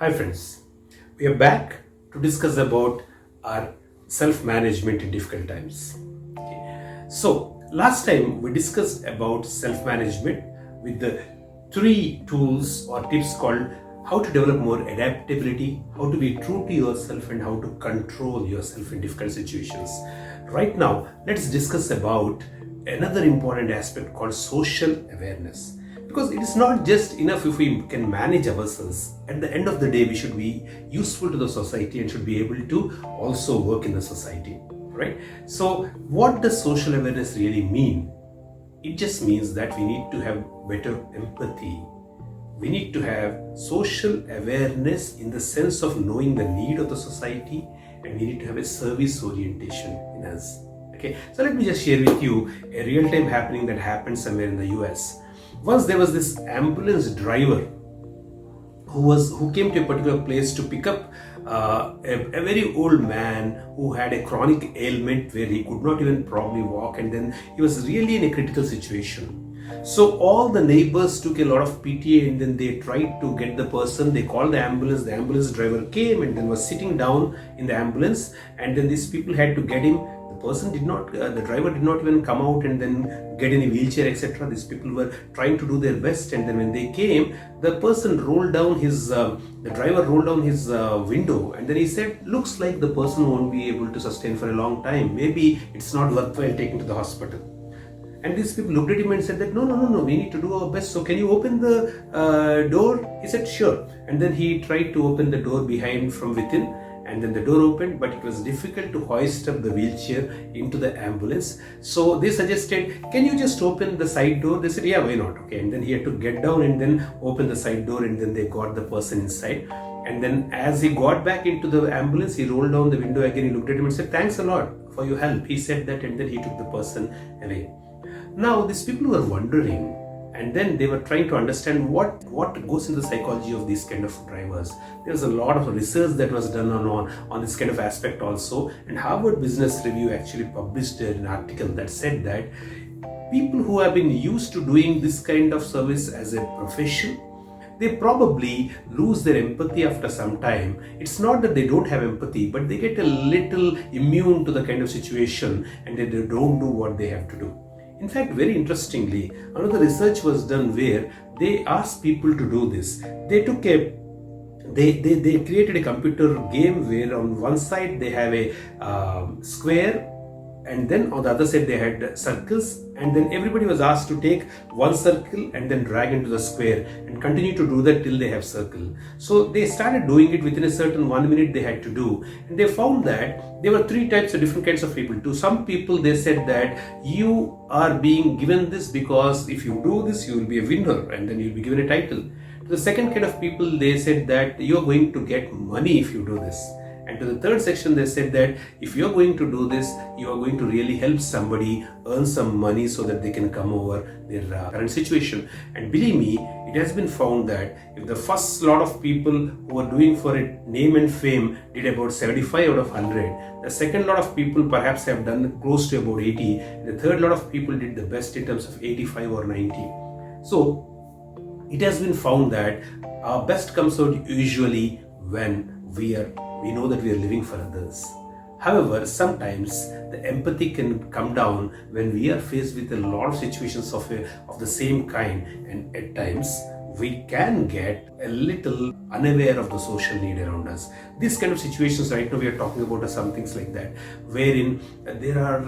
Hi friends, we are back to discuss about our self-management in difficult times. So last time we discussed about self-management with the three tools or tips called how to develop more adaptability, how to be true to yourself, and how to control yourself in difficult situations. Right now, let's discuss about another important aspect called social awareness. Because it is not just enough if we can manage ourselves. At the end of the day, we should be useful to the society and should be able to also work in the society, right? So what does social awareness really mean? It just means that we need to have better empathy. We need to have social awareness in the sense of knowing the need of the society, and we need to have a service orientation in us. Okay, so let me just share with you a real-time happening that happened somewhere in the US. Once there was this ambulance driver who came to a particular place to pick up a very old man who had a chronic ailment where he could not even probably walk, and then he was really in a critical situation. So all the neighbors took a lot of pity, and then they tried to get the person. They called the ambulance driver came and then was sitting down in the ambulance, and then these people had to get him. The driver did not even come out and then get any wheelchair, etc. These people were trying to do their best, and then when they came, the driver rolled down his window, and then he said, looks like the person won't be able to sustain for a long time. Maybe it's not worthwhile taking to the hospital. And these people looked at him and said that, no, we need to do our best. So can you open the door? He said, sure. And then he tried to open the door behind from within, and then the door opened, but it was difficult to hoist up the wheelchair into the ambulance. So they suggested, can you just open the side door? They said, yeah, why not? Okay. And then he had to get down and then open the side door, and then they got the person inside. And then as he got back into the ambulance, he rolled down the window again. He looked at him and said, thanks a lot for your help. He said that, and then he took the person away. Now these people were wondering, and then they were trying to understand what goes in the psychology of these kind of drivers. There's a lot of research that was done on this kind of aspect also, and Harvard Business Review actually published an article that said that people who have been used to doing this kind of service as a profession, they probably lose their empathy after some time. It's not that they don't have empathy, but they get a little immune to the kind of situation, and they don't do what they have to do. In fact, very interestingly, another research was done where they asked people to do this. They created a computer game where on one side they have a square, and then on the other side they had circles, and then everybody was asked to take one circle and then drag into the square and continue to do that till they have circle. So they started doing it within a certain 1 minute they had to do, and they found that there were three types of different kinds of people. To some people, they said that you are being given this because if you do this, you will be a winner, and then you'll be given a title. To the second kind of people, they said that you are going to get money if you do this. And to the third section, they said that if you're going to do this, you are going to really help somebody earn some money so that they can come over their current situation. And believe me, it has been found that if the first lot of people who are doing for it name and fame did about 75 out of 100, the second lot of people perhaps have done close to about 80, and the third lot of people did the best in terms of 85 or 90. So it has been found that our best comes out usually when we know that we are living for others. However, sometimes the empathy can come down when we are faced with a lot of situations of the same kind, and at times we can get a little unaware of the social need around us. These kind of situations right now we are talking about are some things like that, wherein there are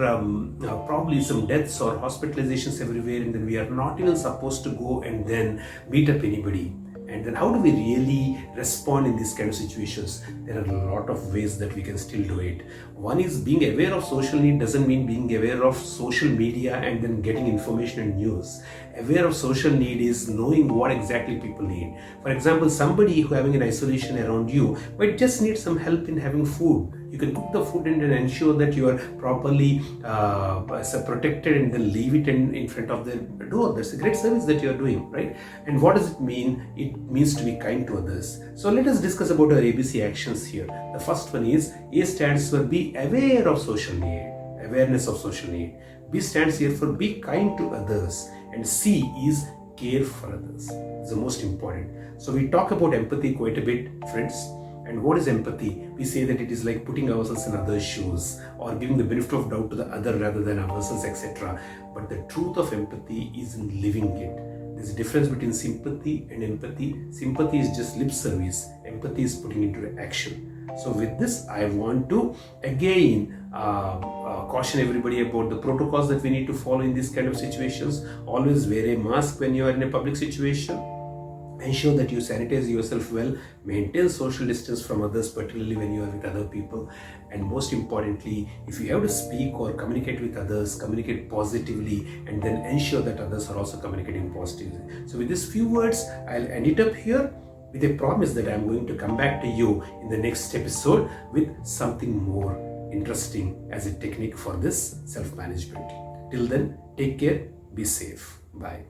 probably some deaths or hospitalizations everywhere, and then we are not even supposed to go and then meet up anybody. And then how do we really respond in these kind of situations? There are a lot of ways that we can still do it. One is being aware of social need doesn't mean being aware of social media and then getting information and news. Aware of social need is knowing what exactly people need. For example, somebody who having an isolation around you might just need some help in having food. You can cook the food and then ensure that you are properly protected, and then leave it in front of the door. That's a great service that you are doing, right? And what does it mean? It means to be kind to others. So let us discuss about our ABC actions here. The first one is A stands for be aware of social need, awareness of social need. B stands here for be kind to others, and C is care for others. It's the most important. So we talk about empathy quite a bit, friends. And what is empathy? We say that it is like putting ourselves in others' shoes or giving the benefit of doubt to the other rather than ourselves, etc. But the truth of empathy is in living it. There's a difference between sympathy and empathy. Sympathy is just lip service. Empathy is putting into action. So with this, I want to again caution everybody about the protocols that we need to follow in these kind of situations. Always wear a mask when you are in a public situation. Ensure that you sanitize yourself well, maintain social distance from others, particularly when you are with other people. And most importantly, if you have to speak or communicate with others, communicate positively and then ensure that others are also communicating positively. So with these few words, I'll end it up here with a promise that I'm going to come back to you in the next episode with something more interesting as a technique for this self-management. Till then, take care, be safe. Bye.